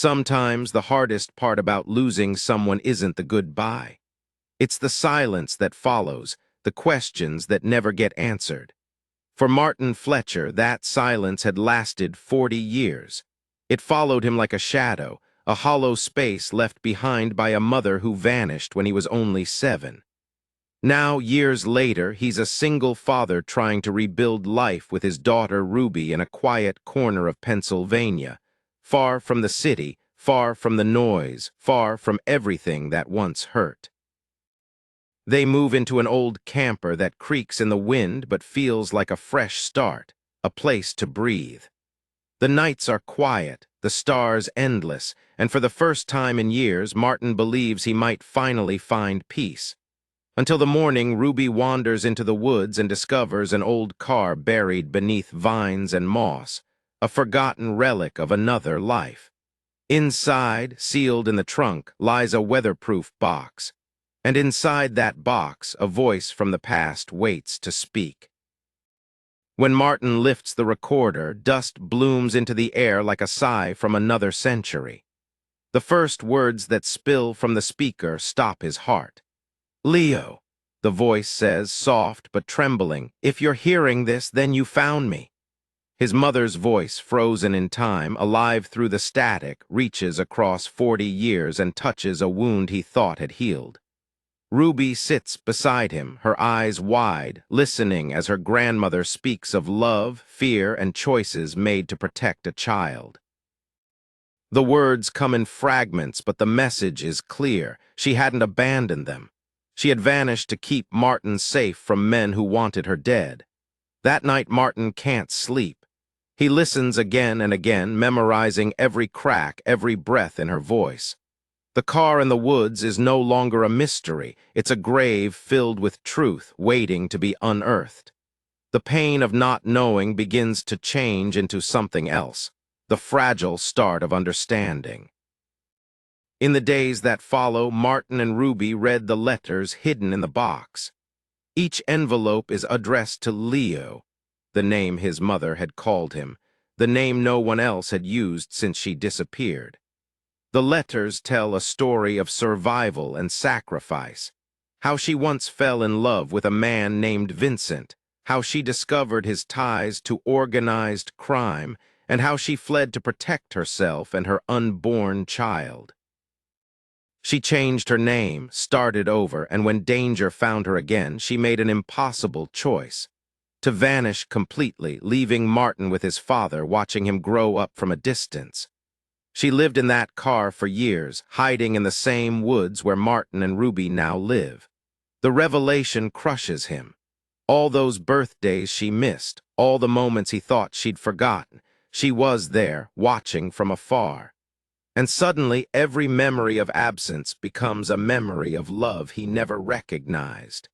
Sometimes the hardest part about losing someone isn't the goodbye. It's the silence that follows, the questions that never get answered. For Martin Fletcher, that silence had lasted 40 years. It followed him like a shadow, a hollow space left behind by a mother who vanished when he was only 7. Now, years later, he's a single father trying to rebuild life with his daughter Ruby in a quiet corner of Pennsylvania, far from the city, far from the noise, far from everything that once hurt. They move into an old camper that creaks in the wind but feels like a fresh start, a place to breathe. The nights are quiet, the stars endless, and for the first time in years, Martin believes he might finally find peace. Until the morning, Ruby wanders into the woods and discovers an old car buried beneath vines and moss, a forgotten relic of another life. Inside, sealed in the trunk, lies a weatherproof box. And inside that box, a voice from the past waits to speak. When Martin lifts the recorder, dust blooms into the air like a sigh from another century. The first words that spill from the speaker stop his heart. "Leo," the voice says, soft but trembling, "if you're hearing this, then you found me." His mother's voice, frozen in time, alive through the static, reaches across 40 years and touches a wound he thought had healed. Ruby sits beside him, her eyes wide, listening as her grandmother speaks of love, fear, and choices made to protect a child. The words come in fragments, but the message is clear. She hadn't abandoned them. She had vanished to keep Martin safe from men who wanted her dead. That night Martin can't sleep. He listens again and again, memorizing every crack, every breath in her voice. The car in the woods is no longer a mystery. It's a grave filled with truth, waiting to be unearthed. The pain of not knowing begins to change into something else, the fragile start of understanding. In the days that follow, Martin and Ruby read the letters hidden in the box. Each envelope is addressed to Leo, the name his mother had called him, the name no one else had used since she disappeared. The letters tell a story of survival and sacrifice, how she once fell in love with a man named Vincent, how she discovered his ties to organized crime, and how she fled to protect herself and her unborn child. She changed her name, started over, and when danger found her again, she made an impossible choice: to vanish completely, leaving Martin with his father, watching him grow up from a distance. She lived in that car for years, hiding in the same woods where Martin and Ruby now live. The revelation crushes him. All those birthdays she missed, all the moments he thought she'd forgotten, she was there, watching from afar. And suddenly, every memory of absence becomes a memory of love he never recognized.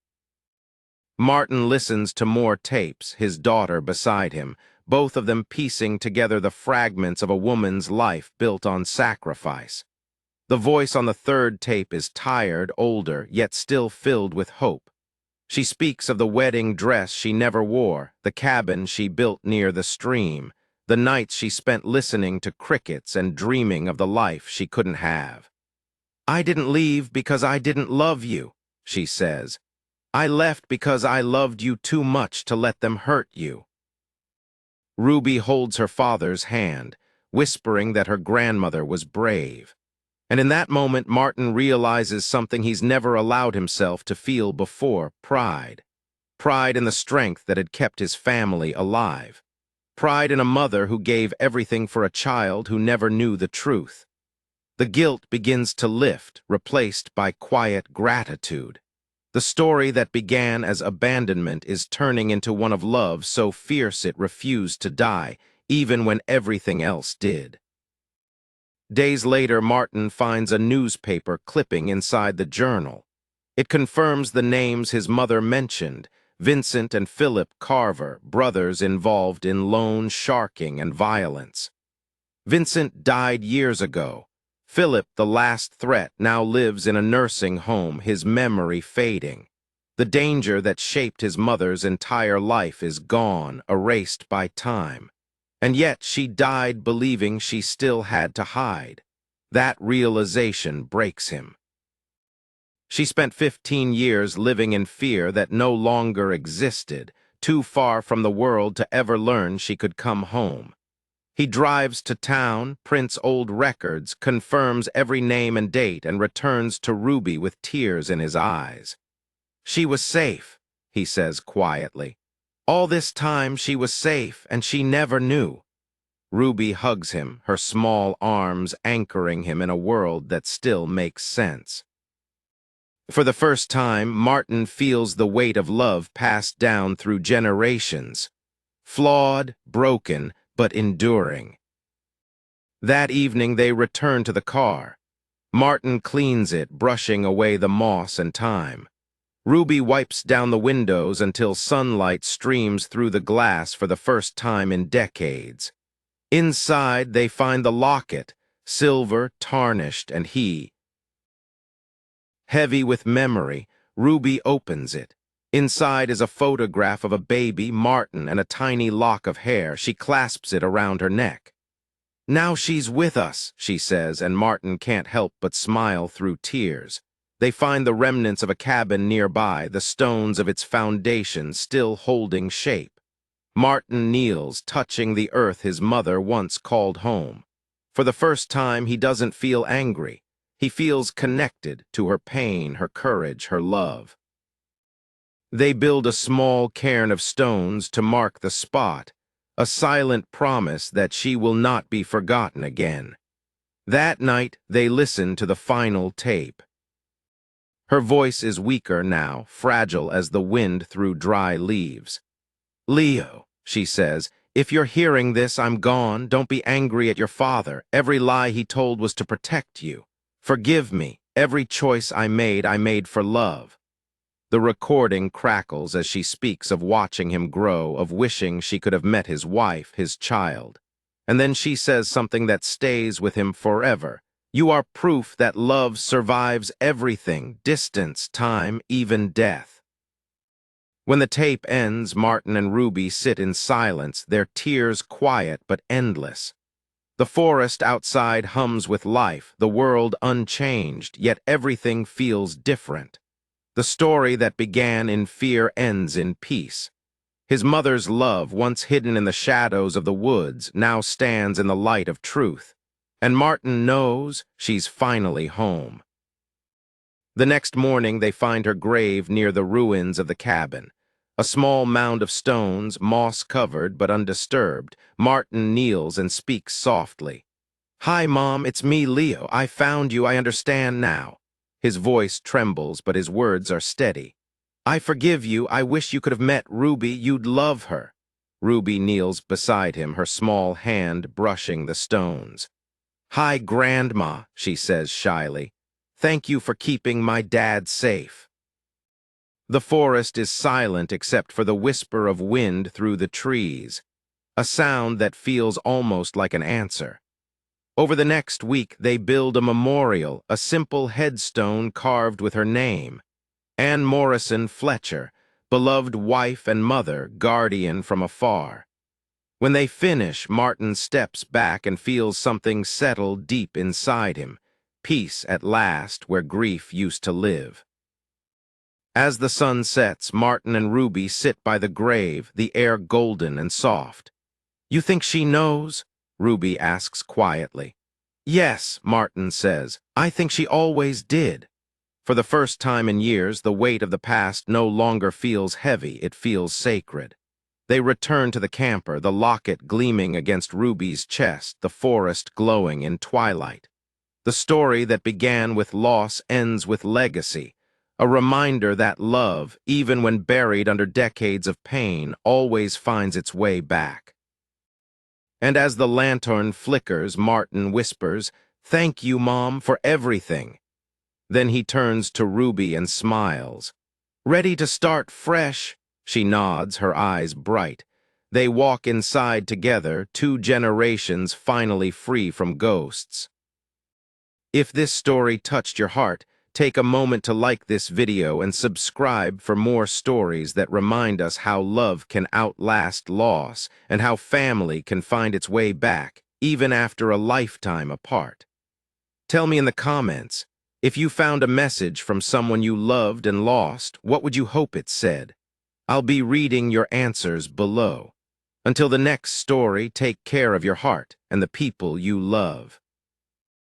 Martin listens to more tapes, his daughter beside him, both of them piecing together the fragments of a woman's life built on sacrifice. The voice on the third tape is tired, older, yet still filled with hope. She speaks of the wedding dress she never wore, the cabin she built near the stream, the nights she spent listening to crickets and dreaming of the life she couldn't have. "I didn't leave because I didn't love you," she says. "I left because I loved you too much to let them hurt you." Ruby holds her father's hand, whispering that her grandmother was brave. And in that moment, Martin realizes something he's never allowed himself to feel before: pride. Pride in the strength that had kept his family alive. Pride in a mother who gave everything for a child who never knew the truth. The guilt begins to lift, replaced by quiet gratitude. The story that began as abandonment is turning into one of love so fierce it refused to die, even when everything else did. Days later, Martin finds a newspaper clipping inside the journal. It confirms the names his mother mentioned: Vincent and Philip Carver, brothers involved in loan sharking and violence. Vincent died years ago. Philip, the last threat, now lives in a nursing home, his memory fading. The danger that shaped his mother's entire life is gone, erased by time. And yet she died believing she still had to hide. That realization breaks him. She spent 15 years living in fear that no longer existed, too far from the world to ever learn she could come home. He drives to town, prints old records, confirms every name and date, and returns to Ruby with tears in his eyes. She was safe, he says quietly. All this time she was safe, and she never knew. Ruby hugs him, her small arms anchoring him in a world that still makes sense. For the first time, Martin feels the weight of love passed down through generations. Flawed, broken, but enduring. That evening they return to the car. Martin cleans it, brushing away the moss and time. Ruby wipes down the windows until sunlight streams through the glass for the first time in decades. Inside, they find the locket, silver, tarnished, and heavy with memory, Ruby opens it. Inside is a photograph of a baby, Martin, and a tiny lock of hair. She clasps it around her neck. Now she's with us, she says, and Martin can't help but smile through tears. They find the remnants of a cabin nearby, the stones of its foundation still holding shape. Martin kneels, touching the earth his mother once called home. For the first time, he doesn't feel angry. He feels connected to her pain, her courage, her love. They build a small cairn of stones to mark the spot, a silent promise that she will not be forgotten again. That night, they listen to the final tape. Her voice is weaker now, fragile as the wind through dry leaves. Leo, she says, if you're hearing this, I'm gone. Don't be angry at your father. Every lie he told was to protect you. Forgive me. Every choice I made for love. The recording crackles as she speaks of watching him grow, of wishing she could have met his wife, his child. And then she says something that stays with him forever. You are proof that love survives everything, distance, time, even death. When the tape ends, Martin and Ruby sit in silence, their tears quiet but endless. The forest outside hums with life, the world unchanged, yet everything feels different. The story that began in fear ends in peace. His mother's love, once hidden in the shadows of the woods, now stands in the light of truth. And Martin knows she's finally home. The next morning they find her grave near the ruins of the cabin. A small mound of stones, moss-covered but undisturbed. Martin kneels and speaks softly. Hi, Mom, it's me, Leo. I found you, I understand now. His voice trembles, but his words are steady. I forgive you, I wish you could have met Ruby, you'd love her. Ruby kneels beside him, her small hand brushing the stones. Hi, Grandma, she says shyly. Thank you for keeping my dad safe. The forest is silent except for the whisper of wind through the trees, a sound that feels almost like an answer. Over the next week, they build a memorial, a simple headstone carved with her name. Anne Morrison Fletcher, beloved wife and mother, guardian from afar. When they finish, Martin steps back and feels something settle deep inside him. Peace at last where grief used to live. As the sun sets, Martin and Ruby sit by the grave, the air golden and soft. You think she knows? Ruby asks quietly. Yes, Martin says. I think she always did. For the first time in years, the weight of the past no longer feels heavy, it feels sacred. They return to the camper, the locket gleaming against Ruby's chest, the forest glowing in twilight. The story that began with loss ends with legacy, a reminder that love, even when buried under decades of pain, always finds its way back. And as the lantern flickers, Martin whispers, "Thank you, Mom, for everything." Then he turns to Ruby and smiles. "Ready to start fresh?" She nods, her eyes bright. They walk inside together, 2 generations finally free from ghosts. If this story touched your heart, take a moment to like this video and subscribe for more stories that remind us how love can outlast loss and how family can find its way back, even after a lifetime apart. Tell me in the comments, if you found a message from someone you loved and lost, what would you hope it said? I'll be reading your answers below. Until the next story, take care of your heart and the people you love.